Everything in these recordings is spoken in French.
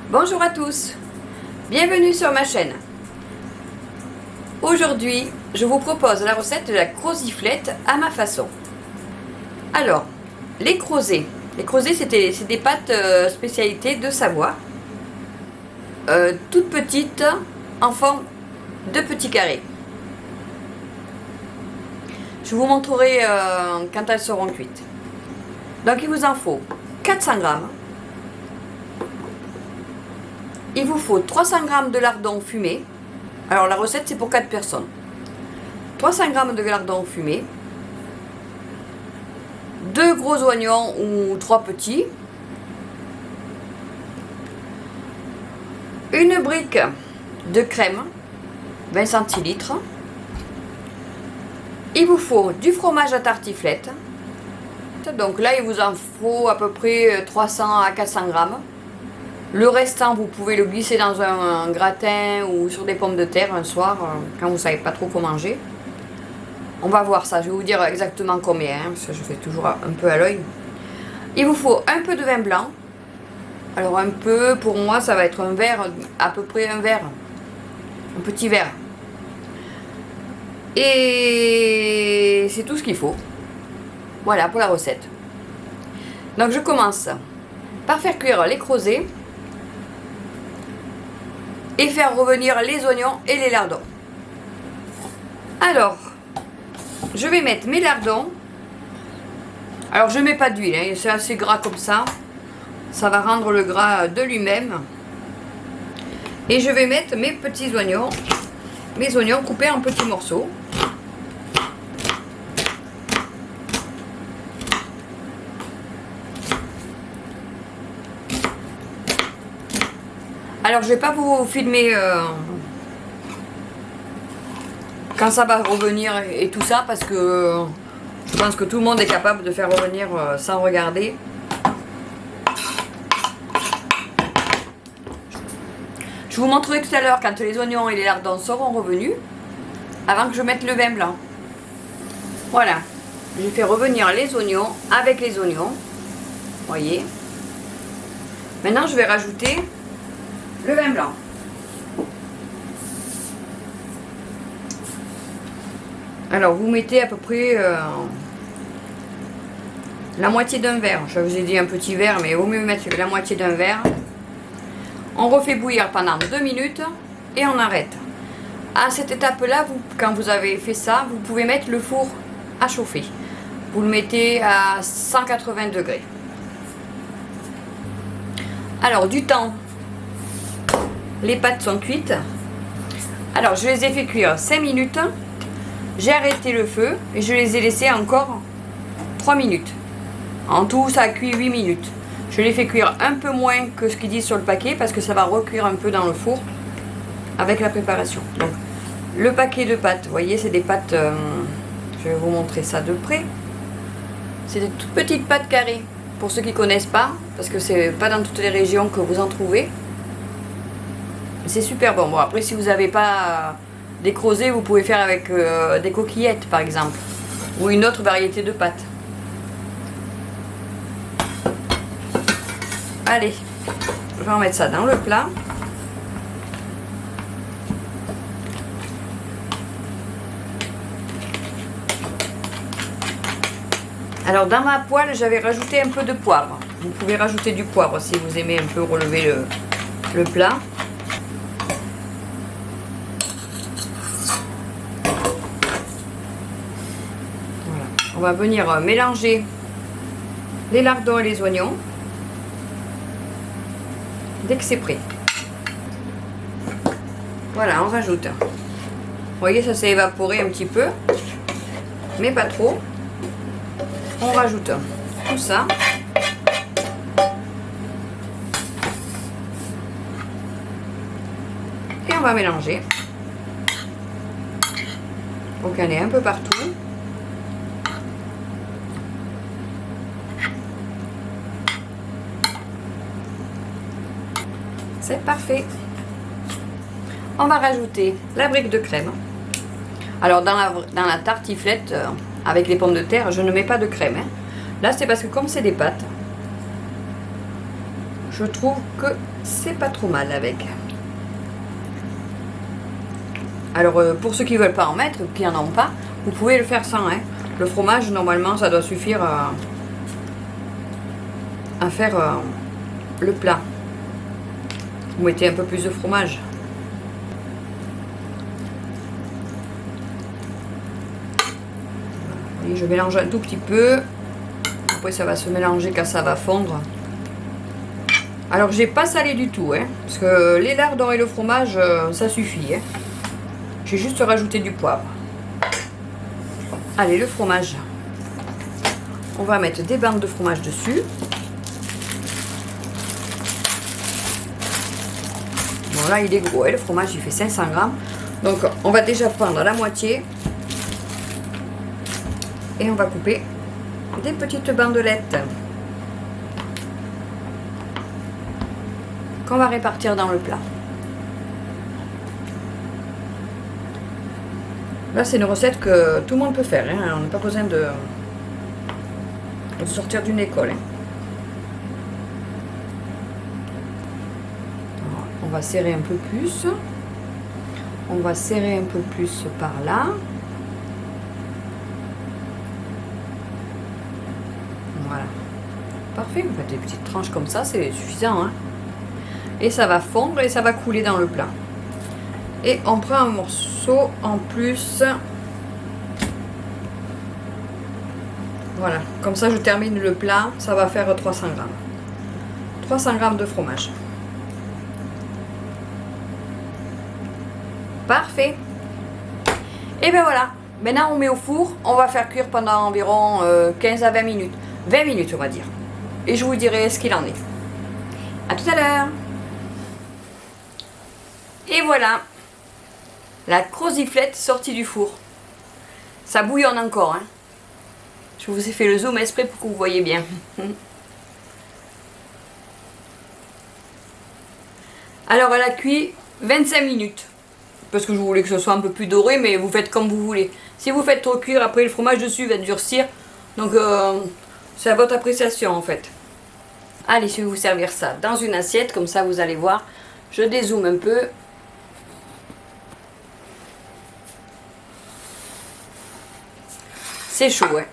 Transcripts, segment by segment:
Bonjour à tous, bienvenue sur ma chaîne. Aujourd'hui, je vous propose la recette de la croziflette à ma façon. Alors, les crozets. Les crozets, c'est des pâtes spécialité de Savoie. Toutes petites, en forme de petits carrés. Je vous montrerai quand elles seront cuites. Donc, il vous en faut 400 grammes. Il vous faut 300 g de lardons fumés. Alors la recette c'est pour 4 personnes. 300 g de lardons fumés. 2 gros oignons ou 3 petits. Une brique de crème, 20 centilitres. Il vous faut du fromage à tartiflette. Donc là il vous en faut à peu près 300 à 400 grammes. Le restant, vous pouvez le glisser dans un gratin ou sur des pommes de terre un soir, quand vous ne savez pas trop quoi manger. On va voir ça, je vais vous dire exactement combien, parce que je fais toujours un peu à l'œil. Il vous faut un peu de vin blanc. Alors un peu, pour moi, ça va être un verre, à peu près un verre. Un petit verre. Et c'est tout ce qu'il faut. Voilà pour la recette. Donc je commence par faire cuire les crozets. Et faire revenir les oignons et les lardons. Alors, je vais mettre mes lardons. Alors, je ne mets pas d'huile, hein, c'est assez gras comme ça. Ça va rendre le gras de lui-même. Et je vais mettre mes petits oignons. Mes oignons coupés en petits morceaux. Alors je vais pas vous filmer quand ça va revenir et tout ça parce que je pense que tout le monde est capable de faire revenir sans regarder. Je vous montrerai tout à l'heure quand les oignons et les lardons seront revenus avant que je mette le vin blanc. Voilà, j'ai fait revenir les oignons avec les oignons. Voyez. Maintenant je vais rajouter le vin blanc. Alors vous mettez à peu près la moitié d'un verre. Je vous ai dit un petit verre, mais il vaut mieux mettre la moitié d'un verre. On refait bouillir pendant 2 minutes et on arrête. À cette étape-là, quand vous avez fait ça, vous pouvez mettre le four à chauffer. Vous le mettez à 180 degrés. Alors du temps. Les pâtes sont cuites. Alors je les ai fait cuire 5 minutes. J'ai arrêté le feu et je les ai laissées encore 3 minutes. En tout ça a cuit 8 minutes. Je les fais cuire un peu moins que ce qu'ils disent sur le paquet parce que ça va recuire un peu dans le four avec la préparation. Donc le paquet de pâtes, vous voyez c'est des pâtes, je vais vous montrer ça de près. C'est des toutes petites pâtes carrées pour ceux qui ne connaissent pas parce que c'est pas dans toutes les régions que vous en trouvez. C'est super bon. Bon, après, si vous n'avez pas des crozets, vous pouvez faire avec des coquillettes, par exemple. Ou une autre variété de pâtes. Allez, je vais en mettre ça dans le plat. Alors, dans ma poêle, j'avais rajouté un peu de poivre. Vous pouvez rajouter du poivre si vous aimez un peu relever le plat. On va venir mélanger les lardons et les oignons dès que c'est prêt. Voilà, on rajoute. Vous voyez, ça s'est évaporé un petit peu, mais pas trop. On rajoute tout ça. Et on va mélanger. Pour qu'il y en ait un peu partout. C'est parfait. On va rajouter la brique de crème. Alors dans la tartiflette avec les pommes de terre, je ne mets pas de crème. Hein. Là c'est parce que comme c'est des pâtes, je trouve que c'est pas trop mal avec. Alors pour ceux qui veulent pas en mettre, qui en ont pas, vous pouvez le faire sans. Hein. Le fromage, normalement, ça doit suffire à faire le plat. Vous mettez un peu plus de fromage. Et je mélange un tout petit peu. Après ça va se mélanger quand ça va fondre. Alors j'ai pas salé du tout, hein, parce que les lardons et le fromage, ça suffit. Hein. J'ai juste rajouté du poivre. Allez, le fromage. On va mettre des bandes de fromage dessus. Bon là il est gros, hein, le fromage il fait 500 grammes. Donc on va déjà prendre la moitié. Et on va couper des petites bandelettes. Qu'on va répartir dans le plat. Là c'est une recette que tout le monde peut faire, hein. On n'a pas besoin de sortir d'une école. Hein. On va serrer un peu plus. On va serrer un peu plus par là. Voilà. Parfait, vous faites des petites tranches comme ça, c'est suffisant. Hein. Et ça va fondre et ça va couler dans le plat. Et on prend un morceau en plus. Voilà, comme ça je termine le plat, ça va faire 300 grammes. 300 grammes de fromage. Parfait. Et ben voilà, maintenant on met au four, on va faire cuire pendant environ 15 à 20 minutes. 20 minutes on va dire. Et je vous dirai ce qu'il en est. A tout à l'heure. Et voilà, la croziflette sortie du four. Ça bouillonne encore. Hein. Je vous ai fait le zoom exprès pour que vous voyez bien. Alors elle a cuit 25 minutes. Parce que je voulais que ce soit un peu plus doré, mais vous faites comme vous voulez. Si vous faites trop cuire, après le fromage dessus va durcir. Donc c'est à votre appréciation en fait. Allez, je vais vous servir ça dans une assiette, comme ça vous allez voir. Je dézoome un peu. C'est chaud, ouais.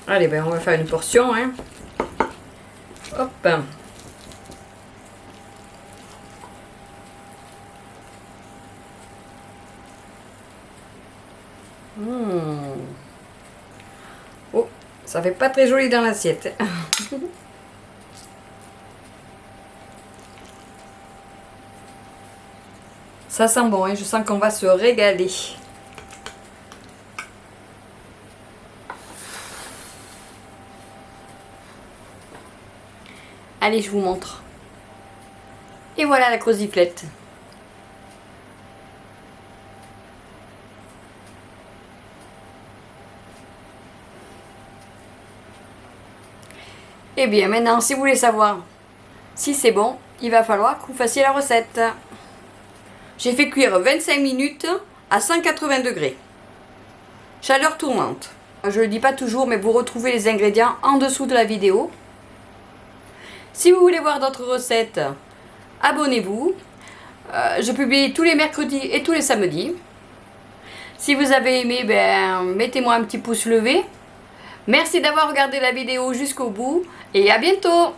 Allez, ben on va faire une portion, hein. Hop. Oh, ça fait pas très joli dans l'assiette. Ça sent bon, hein. Je sens qu'on va se régaler. Allez, je vous montre. Et voilà la croziflette. Et bien maintenant, si vous voulez savoir si c'est bon, il va falloir que vous fassiez la recette. J'ai fait cuire 25 minutes à 180 degrés. Chaleur tournante. Je ne le dis pas toujours, mais vous retrouvez les ingrédients en dessous de la vidéo. Si vous voulez voir d'autres recettes, abonnez-vous. Je publie tous les mercredis et tous les samedis. Si vous avez aimé, mettez-moi un petit pouce levé. Merci d'avoir regardé la vidéo jusqu'au bout et à bientôt!